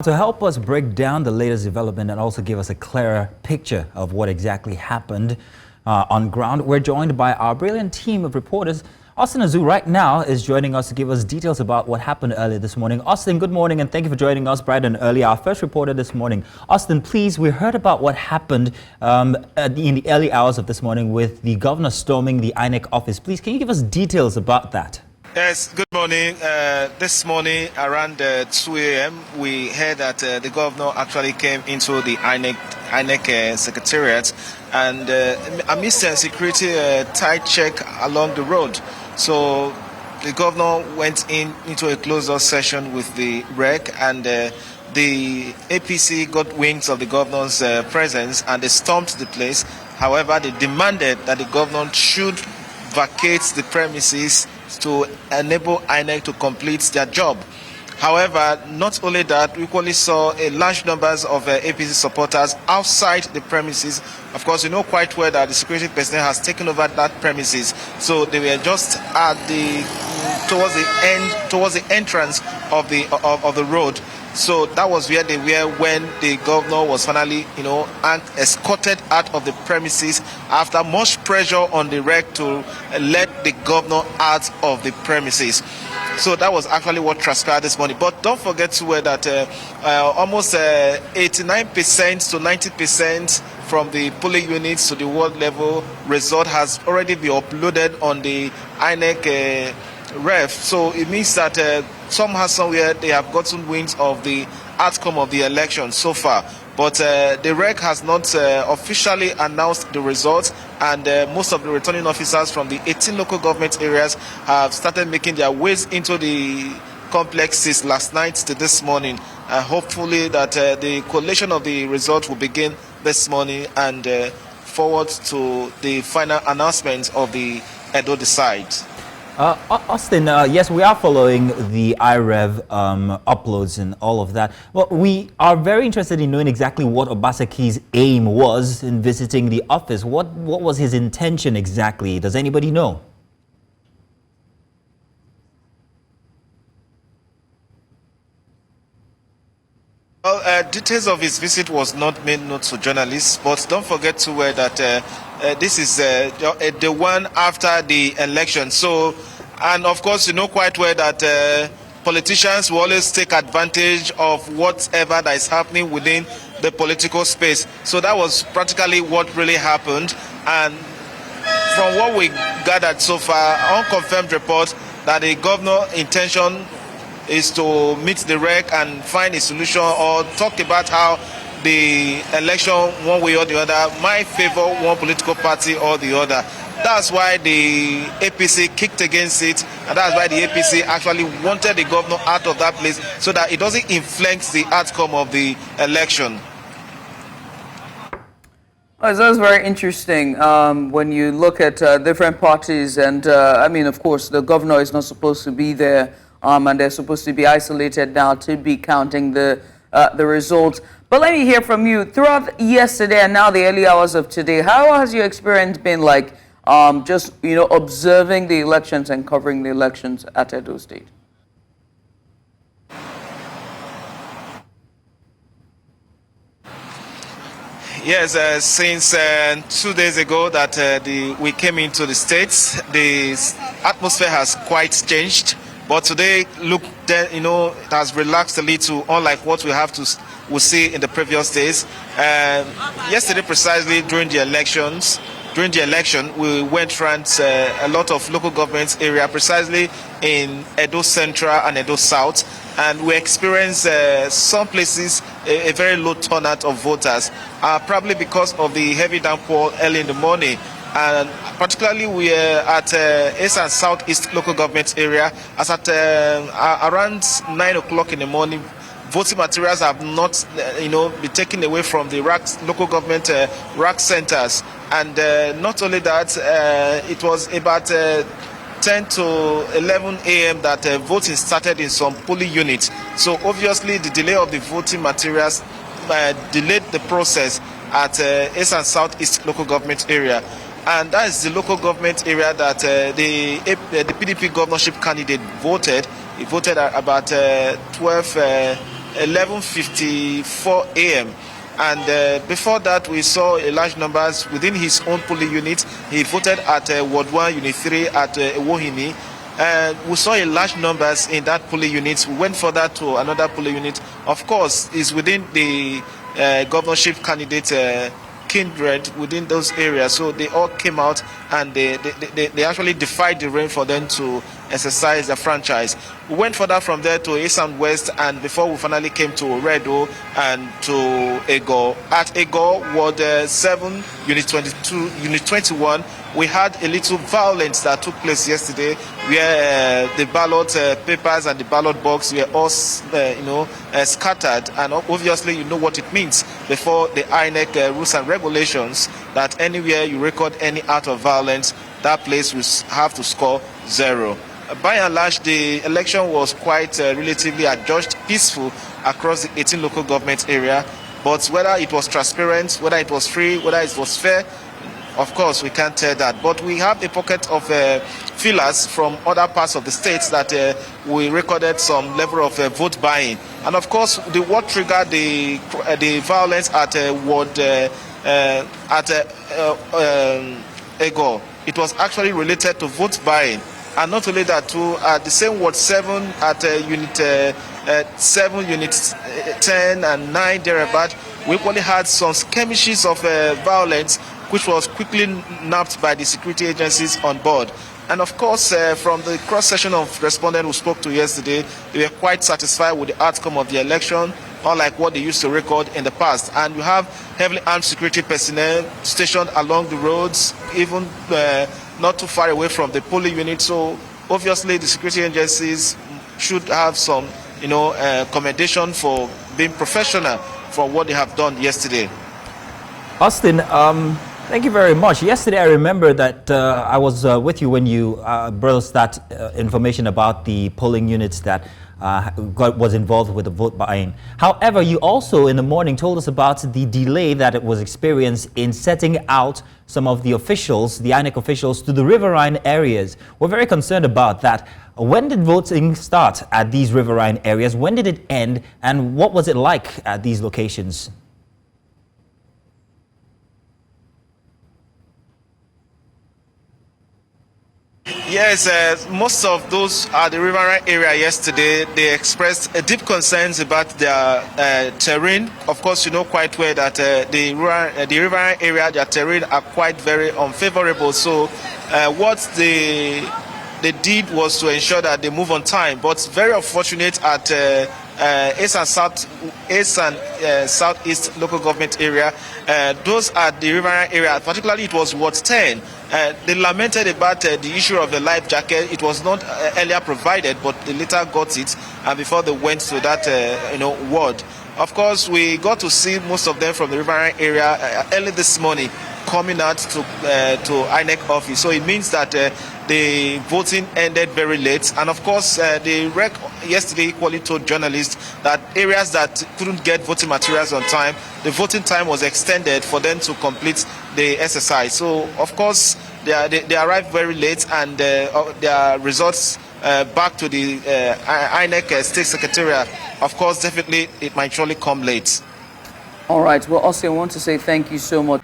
To help us break down the latest development and also give us a clearer picture of what exactly happened on ground, we're joined by our brilliant team of reporters. Austine Azu right now is joining us to give us details about what happened earlier this morning. Austine, good morning and thank you for joining us bright and early. Our first reporter this morning. Austine, please, we heard about what happened in the early hours of this morning with the governor storming the INEC office. Please, can you give us details about that? Yes, good morning. This morning around 2 a.m. we heard that the governor actually came into the INEC secretariat and amidst security tight check along the road. So the governor went into a closed-door session with the REC and the APC got wings of the governor's presence and they stormed the place. However, they demanded that the governor should vacate the premises to enable INEC to complete their job. However, not only that, we equally saw a large numbers of APC supporters outside the premises. Of course, you know quite well that the security personnel has taken over that premises. So they were just at towards the entrance of the road. So that was where they were when the governor was finally, escorted out of the premises after much pressure on the REC to let the governor out of the premises. So that was actually what transpired this morning. But don't forget that almost 89% to 90% from the polling units to the ward level result has already been uploaded on the INEC ref. So it means that somehow, somewhere, they have gotten wind of the outcome of the election so far. But the REC has not officially announced the results, and most of the returning officers from the 18 local government areas have started making their ways into the complexes last night to this morning. Hopefully that the collation of the results will begin this morning and forward to the final announcement of the Edo Decide. Austine, yes, we are following the IREV uploads and all of that. But we are very interested in knowing exactly what Obaseki's aim was in visiting the office. What was his intention exactly? Does anybody know? Well, details of his visit was not made known to journalists, but don't forget to that this is the one after the election. So, and of course, you know quite well that politicians will always take advantage of whatever that is happening within the political space. So that was practically what really happened. And from what we gathered so far, unconfirmed report that the governor's intention is to meet the REC and find a solution or talk about how the election, one way or the other, might favor one political party or the other. That's why the APC kicked against it, and that's why the APC actually wanted the governor out of that place so that it doesn't influence the outcome of the election. Well, that's very interesting when you look at different parties, and I mean, of course, the governor is not supposed to be there. And they're supposed to be isolated now to be counting the results. But let me hear from you. Throughout yesterday and now the early hours of today, how has your experience been like just, observing the elections and covering the elections at Edo State? Yes, since 2 days ago that we came into the States, the atmosphere has quite changed. But today, look, it has relaxed a little, unlike what we see in the previous days. Yesterday, precisely during the election, we went around a lot of local government area, precisely in Edo Central and Edo South, and we experienced some places a very low turnout of voters, probably because of the heavy downpour early in the morning. And particularly we are at East and Southeast local government area. As at around 9 o'clock in the morning, voting materials have not, been taken away from the local government RAC centers. And not only that, it was about 10 to 11 a.m. that voting started in some polling units. So obviously, the delay of the voting materials delayed the process at East and Southeast local government area. And that is the local government area that the PDP governorship candidate voted. He voted at about 12 11:54 a.m. And before that, we saw a large numbers within his own polling unit. He voted at Ward 1, Unit 3 at Ewohimi. We saw a large numbers in that polling unit. We went further to another polling unit. Of course, is within the governorship candidate kindred within those areas. So they all came out and they actually defied the rain for them to exercise their franchise. We went further from there to East and West, and before we finally came to Redo and to Ego. At Ego, Ward 7, Unit 22, Unit 21, we had a little violence that took place yesterday, where the ballot papers and the ballot box were all, scattered. And obviously, you know what it means before the INEC rules and regulations that anywhere you record any act of violence, that place will have to score 0. By and large, the election was quite relatively adjudged peaceful across the 18 local government area. But whether it was transparent, whether it was free, whether it was fair, of course, we can't tell that. But we have a pocket of feelers from other parts of the states that we recorded some level of vote buying. And of course, what triggered the violence at Ward Ego, it was actually related to vote buying. And not only that, too, at the same Ward 7, at Unit 7, Unit 10 and 9 thereabout, we equally had some skirmishes of violence, which was quickly nabbed by the security agencies on board. And of course, from the cross-section of respondents who spoke to yesterday, they were quite satisfied with the outcome of the election, unlike what they used to record in the past. And you have heavily armed security personnel stationed along the roads, even not too far away from the polling unit. So obviously, the security agencies should have some, commendation for being professional for what they have done yesterday. Austine, thank you very much. Yesterday, I remember that I was with you when you brought us that information about the polling units that was involved with the vote buying. However, you also in the morning told us about the delay that it was experienced in setting out some of the officials, the INEC officials, to the riverine areas. We're very concerned about that. When did voting start at these riverine areas? When did it end? And what was it like at these locations? Yes, most of those at the riverine area yesterday, they expressed deep concerns about their terrain. Of course, you know quite well that the riverine area, their terrain are quite very unfavorable. So what they did was to ensure that they move on time. But very unfortunate at East and Southeast local government area, those at the riverine area, particularly it was Ward 10. They lamented about the issue of the life jacket. It was not earlier provided, but they later got it, and before they went to that ward. Of course, we got to see most of them from the riverine area early this morning coming out to INEC office. So it means that the voting ended very late. And of course, the REC yesterday equally told journalists that areas that couldn't get voting materials on time, the voting time was extended for them to complete the exercise. So of course, they arrived very late, and their results back to the INEC State Secretariat, of course, definitely it might surely come late. All right. Well, also, I want to say thank you so much.